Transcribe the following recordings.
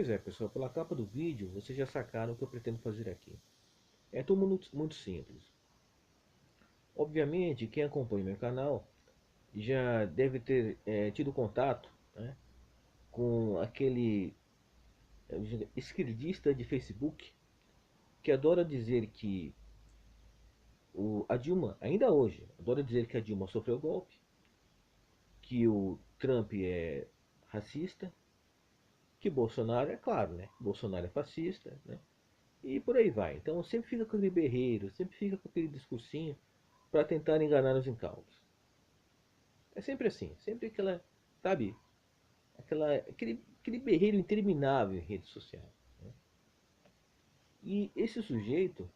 Pois é, pessoal, pela capa do vídeo, vocês já sacaram o que eu pretendo fazer aqui. É tudo muito simples. Obviamente, quem acompanha meu canal já deve ter tido contato, né, com aquele esquerdista de Facebook que adora dizer que a Dilma, ainda hoje, adora dizer que a Dilma sofreu golpe, que o Trump é racista, que Bolsonaro é claro, né? Bolsonaro é fascista, né? E por aí vai. Então sempre fica com aquele berreiro, sempre fica com aquele discursinho para tentar enganar os incautos. É sempre assim, sempre aquela, sabe, aquele berreiro interminável em redes sociais. Né? E esse sujeito,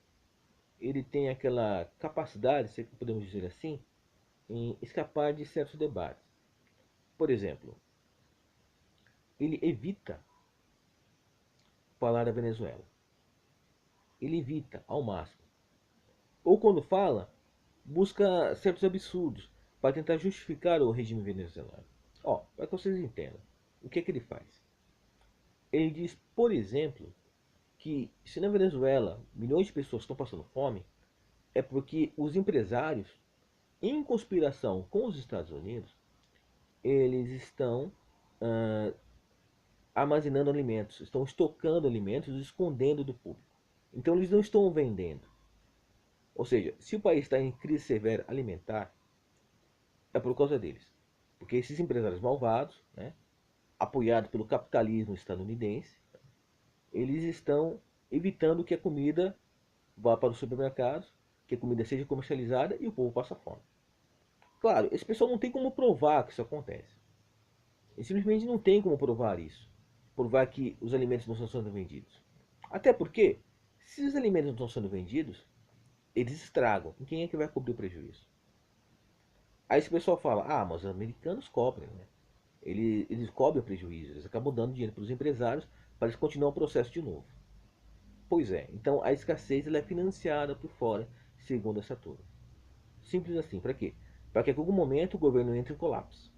ele tem aquela capacidade, se podemos dizer assim, em escapar de certos debates. Por exemplo, ele evita falar da Venezuela. Ele evita ao máximo. Ou quando fala, busca certos absurdos para tentar justificar o regime venezuelano. Ó, para que vocês entendam, o que é que ele faz? Ele diz, por exemplo, que se na Venezuela milhões de pessoas estão passando fome, é porque os empresários, em conspiração com os Estados Unidos, eles estão ah, armazenando alimentos, estão estocando alimentos, escondendo do público. Então eles não estão vendendo. Ou seja, se o país está em crise severa alimentar, é por causa deles. Porque esses empresários malvados, né, apoiados pelo capitalismo estadunidense, eles estão evitando que a comida vá para os supermercados, que a comida seja comercializada e o povo passa fome. Claro, esse pessoal não tem como provar que isso acontece. Eles simplesmente não tem como provar isso. Provar que os alimentos não estão sendo vendidos. Até porque, se os alimentos não estão sendo vendidos, eles estragam. E quem é que vai cobrir o prejuízo? Aí esse pessoal fala, ah, mas os americanos cobrem, né? Eles cobrem o prejuízo, eles acabam dando dinheiro para os empresários para eles continuar o processo de novo. Pois é, então a escassez ela é financiada por fora, segundo essa turma. Simples assim, para quê? Para que em algum momento o governo entre em colapso.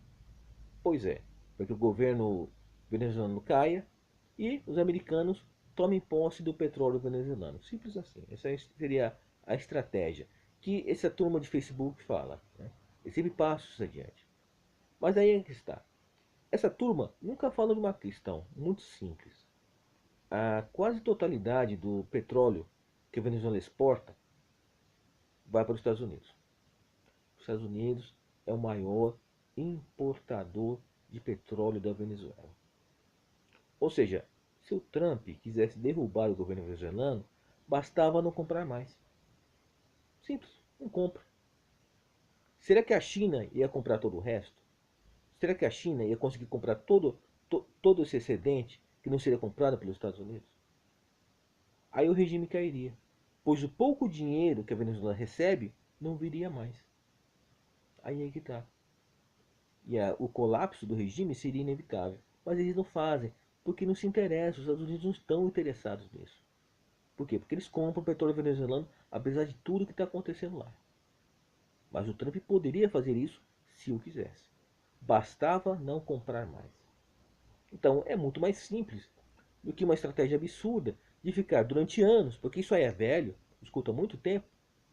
Pois é, para que o governo venezuelano caia e os americanos tomem posse do petróleo venezuelano. Simples assim, essa seria a estratégia que essa turma de Facebook fala. Né? E sempre passos adiante. Mas aí é que está. Essa turma nunca fala de uma questão muito simples. A quase totalidade do petróleo que a Venezuela exporta vai para os Estados Unidos. Os Estados Unidos é o maior importador de petróleo da Venezuela. Ou seja, se o Trump quisesse derrubar o governo venezuelano, bastava não comprar mais. Simples, não compra. Será que a China ia comprar todo o resto? Será que a China ia conseguir comprar todo esse excedente que não seria comprado pelos Estados Unidos? Aí o regime cairia, pois o pouco dinheiro que a Venezuela recebe não viria mais. Aí é que tá. E o colapso do regime seria inevitável. Mas eles não fazem, porque não se interessam, os Estados Unidos não estão interessados nisso. Por quê? Porque eles compram petróleo venezuelano, apesar de tudo que está acontecendo lá. Mas o Trump poderia fazer isso se o quisesse. Bastava não comprar mais. Então é muito mais simples do que uma estratégia absurda de ficar durante anos, porque isso aí é velho, escuta há muito tempo,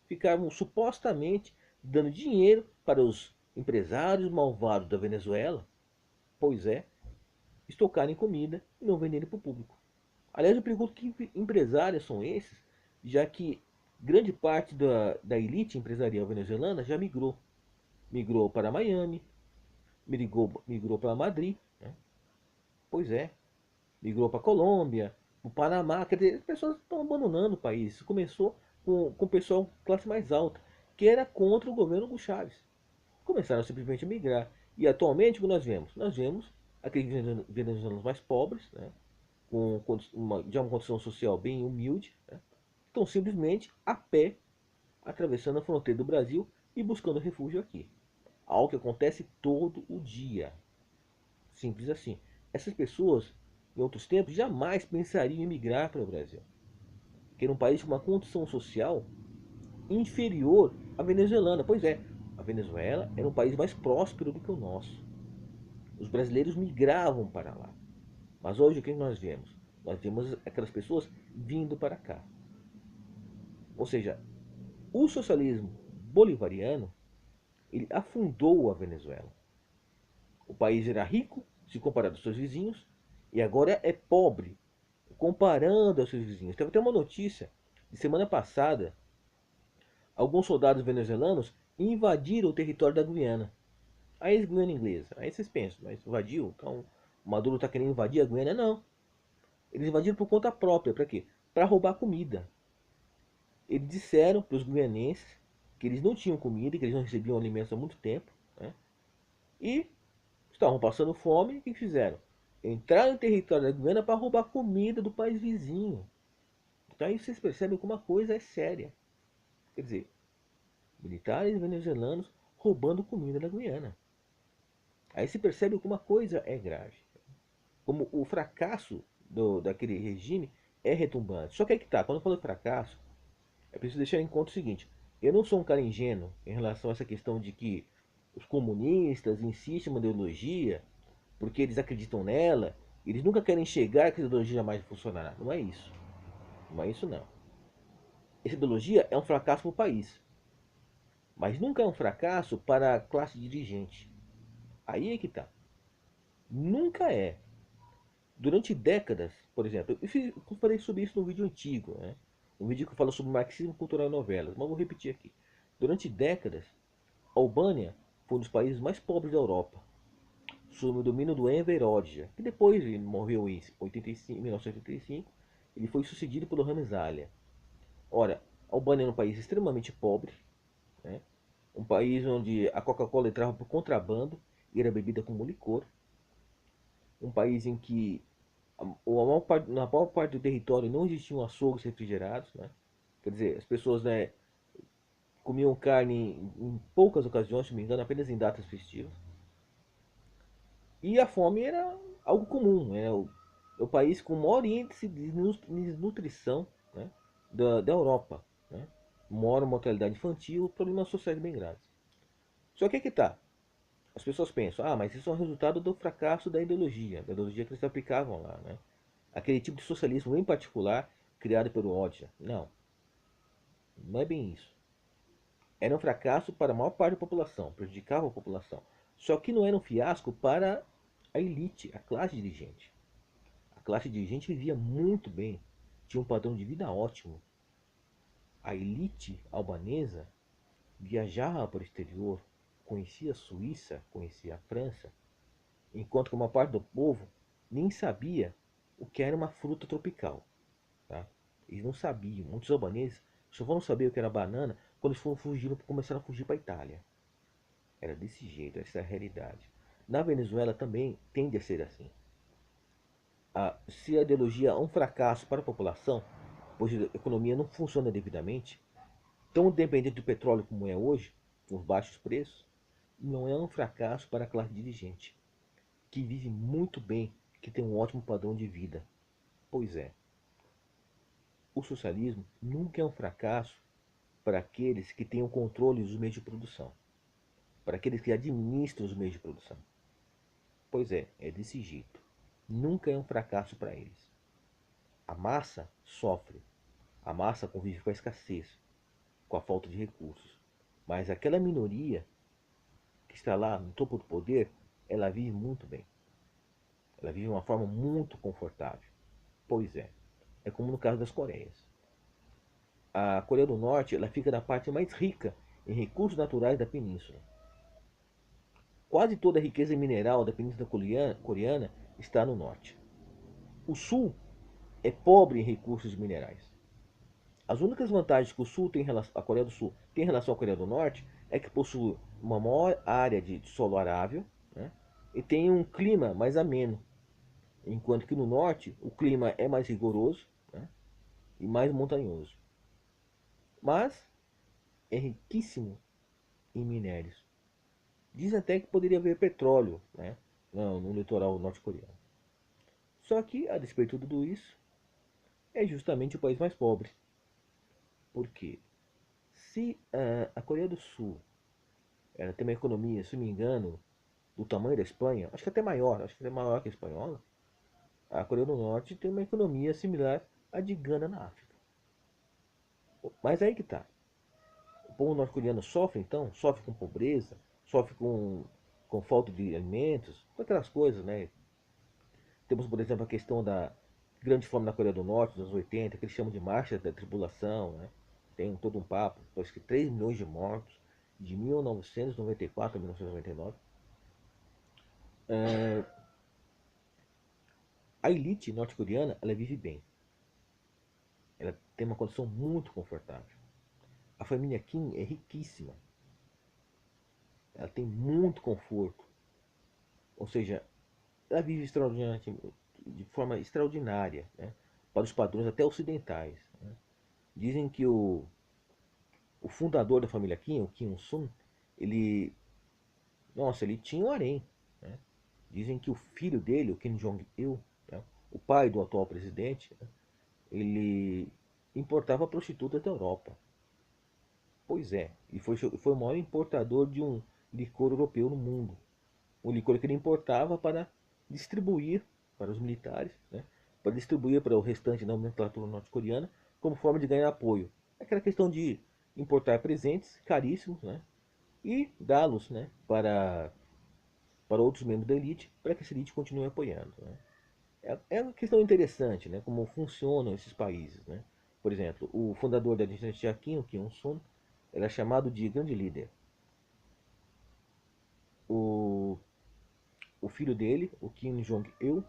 ficavam supostamente dando dinheiro para os empresários malvados da Venezuela, pois é, estocarem comida e não venderem para o público. Aliás, eu pergunto que empresários são esses, já que grande parte da elite empresarial venezuelana já migrou. Migrou para Miami, migrou para Madrid, né? Pois é, migrou para Colômbia, para o Panamá, quer dizer, as pessoas estão abandonando o país. Isso começou com o pessoal classe mais alta, que era contra o governo Hugo Chávez. Começaram simplesmente a migrar. E atualmente o que nós vemos? Nós vemos aqueles venezuelanos mais pobres, né, com já uma condição social bem humilde, né, estão simplesmente a pé atravessando a fronteira do Brasil e buscando refúgio aqui. Algo que acontece todo o dia. Simples assim. Essas pessoas, em outros tempos, jamais pensariam em migrar para o Brasil, que era um país com uma condição social inferior à venezuelana. Pois é, a Venezuela era um país mais próspero do que o nosso. Os brasileiros migravam para lá. Mas hoje o que nós vemos? nós vemos aquelas pessoas vindo para cá. Ou seja, o socialismo bolivariano, ele afundou a Venezuela. O país era rico, se comparado aos seus vizinhos, e agora é pobre, comparando aos seus vizinhos. Teve até uma notícia de semana passada, alguns soldados venezuelanos invadiram o território da Guiana, a ex-Guiana inglesa. Aí vocês pensam, mas invadiu? Então o Maduro está querendo invadir a Guiana? Não. Eles invadiram por conta própria. Para quê? Para roubar comida. Eles disseram para os guianenses que eles não tinham comida, que eles não recebiam alimentos há muito tempo, né? E estavam passando fome. O que fizeram? Entraram no território da Guiana para roubar comida do país vizinho. Então aí vocês percebem que uma coisa é séria. Quer dizer, militares venezuelanos roubando comida da Guiana. Aí se percebe que uma coisa é grave. Como o fracasso daquele regime é retumbante. Só que aí que tá, quando eu falo de fracasso, é preciso deixar em conta o seguinte: eu não sou um cara ingênuo em relação a essa questão de que os comunistas insistem em uma ideologia porque eles acreditam nela, eles nunca querem chegar que a ideologia jamais funcionará. Não é isso. Não é isso não. Essa ideologia é um fracasso para o país, mas nunca é um fracasso para a classe dirigente. Aí é que tá. Nunca é. Durante décadas, por exemplo, eu falei sobre isso num vídeo antigo, né? Um vídeo que eu falo sobre marxismo cultural e novelas, mas vou repetir aqui. Durante décadas, a Albânia foi um dos países mais pobres da Europa, sob o domínio do Enver Hoxha, que depois ele morreu em 85, 1985, ele foi sucedido pelo Rami Zalia. Ora, a Albânia era um país extremamente pobre, né? Um país onde a Coca-Cola entrava por contrabando e era bebida como licor, um país em que na maior parte do território não existiam açougues refrigerados, né? Quer dizer, as pessoas, né, comiam carne em poucas ocasiões, se não me engano, apenas em datas festivas. E a fome era algo comum, né? O país com o maior índice de desnutrição, né, da Europa, né? Maior mortalidade infantil, problemas sociais bem graves. Só que aqui tá. As pessoas pensam, ah, mas isso é um resultado do fracasso da ideologia que eles aplicavam lá, né? Aquele tipo de socialismo em particular criado pelo Hodja. Não, não é bem isso. Era um fracasso para a maior parte da população, prejudicava a população. Só que não era um fiasco para a elite, a classe dirigente. A classe dirigente vivia muito bem, tinha um padrão de vida ótimo. A elite albanesa viajava para o exterior, conhecia a Suíça, conhecia a França, enquanto que uma parte do povo nem sabia o que era uma fruta tropical. Tá? Eles não sabiam. Muitos albaneses só vão saber o que era banana quando eles começaram a fugir para a Itália. Era desse jeito, essa é a realidade. Na Venezuela também tende a ser assim. Se a ideologia é um fracasso para a população, pois a economia não funciona devidamente, tão dependente do petróleo como é hoje, com os baixos preços, não é um fracasso para a classe dirigente, que vive muito bem, que tem um ótimo padrão de vida. Pois é, o socialismo nunca é um fracasso para aqueles que têm o controle dos meios de produção, para aqueles que administram os meios de produção. Pois é desse jeito. Nunca é um fracasso para eles. A massa sofre, a massa convive com a escassez, com a falta de recursos. Mas aquela minoria que está lá no topo do poder, ela vive muito bem. Ela vive de uma forma muito confortável. Pois é como no caso das Coreias. A Coreia do Norte ela fica na parte mais rica em recursos naturais da península. Quase toda a riqueza mineral da Península Coreana está no norte. O sul é pobre em recursos minerais. As únicas vantagens que o sul tem a Coreia do Sul tem em relação à Coreia do Norte é que possui uma maior área de solo arável, né, e tem um clima mais ameno, enquanto que no norte o clima é mais rigoroso, né, e mais montanhoso. Mas é riquíssimo em minérios. Diz até que poderia haver petróleo, né, no litoral norte-coreano. Só que, a despeito de tudo isso, é justamente o país mais pobre. Por quê? Se a Coreia do Sul ela tem uma economia, se não me engano, do tamanho da Espanha, acho que até maior que a espanhola, A Coreia do Norte tem uma economia similar à de Gana na África. Mas aí que tá. O povo norte-coreano sofre então, sofre com pobreza, sofre com falta de alimentos, com aquelas coisas, né? Temos, por exemplo, a questão da grande fome na Coreia do Norte, nos anos 80, que eles chamam de marcha da tribulação, né? Tem todo um papo, parece que 3 milhões de mortos, de 1994 a 1999. A elite norte-coreana, ela vive bem. Ela tem uma condição muito confortável. A família Kim é riquíssima. Ela tem muito conforto. Ou seja, ela vive de forma extraordinária, né? Para os padrões até ocidentais, né? Dizem que o fundador da família Kim, o Kim Il-sung, ele, nossa, ele tinha um harém, né? Dizem que o filho dele, o Kim Jong-il, né? O pai do atual presidente, né? Ele importava prostitutas da Europa. Pois é, e foi o maior importador de um licor europeu no mundo. Um licor que ele importava para distribuir para os militares, né? Para distribuir para o restante da nomenclatura norte-coreana como forma de ganhar apoio. Aquela questão de importar presentes caríssimos, né? E dá-los, né? Para outros membros da elite, para que essa elite continue apoiando, né? É uma questão interessante, né? Como funcionam esses países, né? Por exemplo, o fundador da dinastia Kim, o Kim Il-sung, era chamado de grande líder. O, o filho dele, o Kim Jong-il,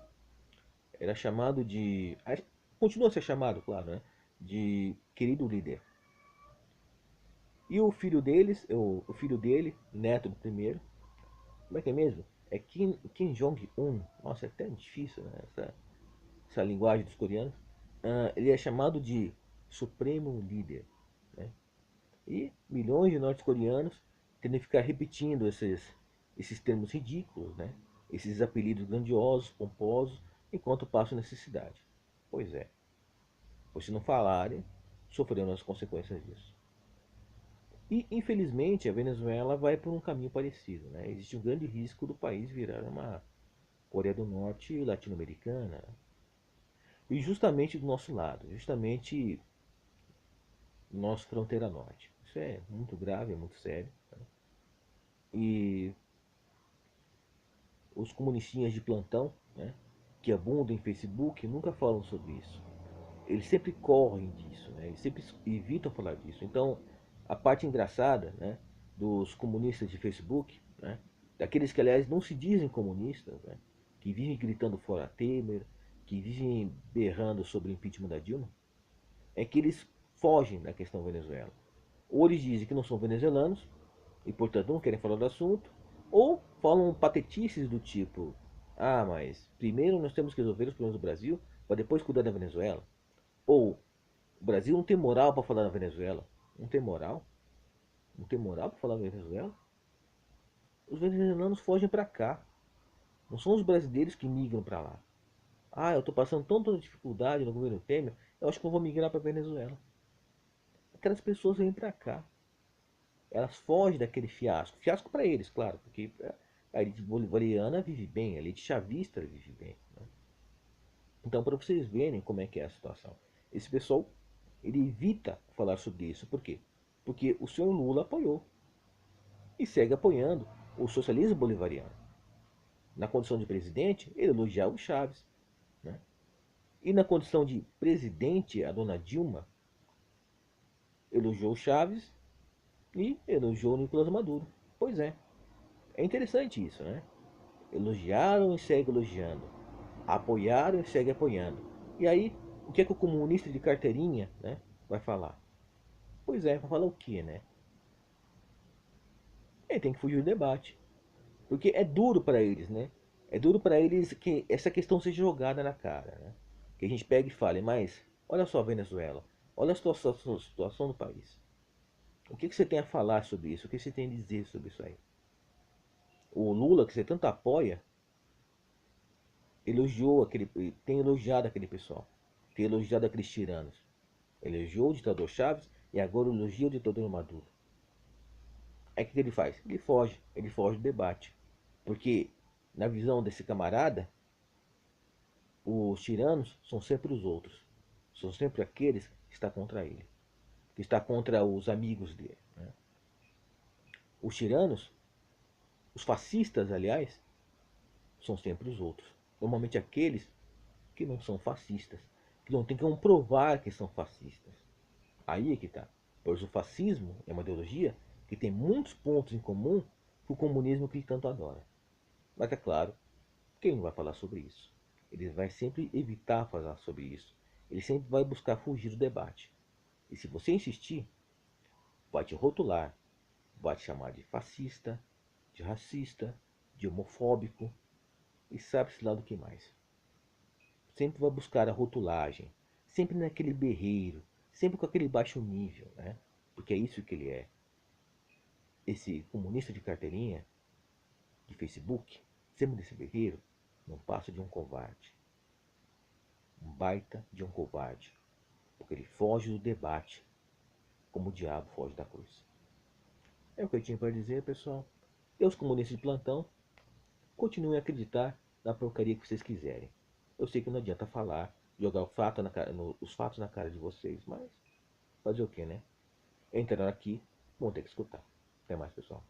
era chamado de. Continua a ser chamado, claro, né? De querido líder. E o filho deles, o filho dele, neto do primeiro, como é que é mesmo? É Kim Jong-un. Nossa, é até difícil, né? Essa linguagem dos coreanos. Ele é chamado de Supremo Líder, né? E milhões de norte-coreanos tendem a ficar repetindo esses termos ridículos, né? Esses apelidos grandiosos, pomposos, enquanto passam necessidade. Pois é, pois se não falarem, sofrerão as consequências disso. E, infelizmente, a Venezuela vai por um caminho parecido, né? Existe um grande risco do país virar uma Coreia do Norte latino-americana. E justamente do nosso lado, justamente nossa fronteira norte. Isso é muito grave, é muito sério. Né? E os comunistinhas de plantão, né, que abundam em Facebook, nunca falam sobre isso. Eles sempre correm disso, né? Eles sempre evitam falar disso. Então, a parte engraçada, né, dos comunistas de Facebook, né, daqueles que, aliás, não se dizem comunistas, né, que vivem gritando fora Temer, que vivem berrando sobre o impeachment da Dilma, é que eles fogem da questão Venezuela. Ou eles dizem que não são venezuelanos e, portanto, não querem falar do assunto, ou falam patetices do tipo: ah, mas primeiro nós temos que resolver os problemas do Brasil para depois cuidar da Venezuela. Ou o Brasil não tem moral para falar da Venezuela. Não tem moral? Não tem moral para falar da Venezuela? Os venezuelanos fogem para cá. Não são os brasileiros que migram para lá. Ah, eu estou passando tanta dificuldade no governo Temer, eu acho que eu vou migrar para Venezuela. Aquelas pessoas vêm para cá. Elas fogem daquele fiasco. Fiasco para eles, claro, porque a elite bolivariana vive bem, a elite chavista vive bem. Né? Então, para vocês verem como é que é a situação, esse pessoal ele evita falar sobre isso. Por quê? Porque o senhor Lula apoiou e segue apoiando o socialismo bolivariano. Na condição de presidente, ele elogiava o Chaves. Né? E na condição de presidente, a dona Dilma elogiou o Chaves e elogiou o Nicolás Maduro. Pois é, é interessante isso, né? Elogiaram e segue elogiando. Apoiaram e segue apoiando. E aí, o que é que o comunista de carteirinha, né, vai falar? Pois é, vai falar o quê, né? Ele tem que fugir do debate. Porque é duro para eles, né? É duro para eles que essa questão seja jogada na cara, né? Que a gente pegue e fale, mas olha só a Venezuela, olha a situação do país. O que você tem a falar sobre isso? O que você tem a dizer sobre isso aí? O Lula, que você tanto apoia, elogiou aquele, tem elogiado aquele pessoal, tem elogiado aqueles tiranos. Elogiou o ditador Chaves e agora elogia o ditador Maduro. Aí o que ele faz? Ele foge do debate. Porque, na visão desse camarada, Os tiranos são sempre os outros. São sempre aqueles que estão contra ele. Que está contra os amigos dele. Né? Os tiranos, os fascistas, aliás, são sempre os outros. Normalmente aqueles que não são fascistas. Que não tem como provar que são fascistas. Aí é que está. Pois o fascismo é uma ideologia que tem muitos pontos em comum com o comunismo que ele tanto adora. Mas é claro, quem não vai falar sobre isso? Ele vai sempre evitar falar sobre isso. Ele sempre vai buscar fugir do debate. E se você insistir, vai te rotular, vai te chamar de fascista, de racista, de homofóbico e sabe-se lá do que mais. Sempre vai buscar a rotulagem, sempre naquele berreiro, sempre com aquele baixo nível, né? Porque é isso que ele é. Esse comunista de carteirinha, de Facebook, sempre desse berreiro, não passa de um covarde. Um baita de um covarde. Porque ele foge do debate, como o diabo foge da cruz. É o que eu tinha para dizer, pessoal. E os comunistas de plantão, continuem a acreditar na porcaria que vocês quiserem. Eu sei que não adianta falar, jogar o fato na cara, os fatos na cara de vocês, mas fazer o que, né? Entraram aqui, vão ter que escutar. Até mais, pessoal.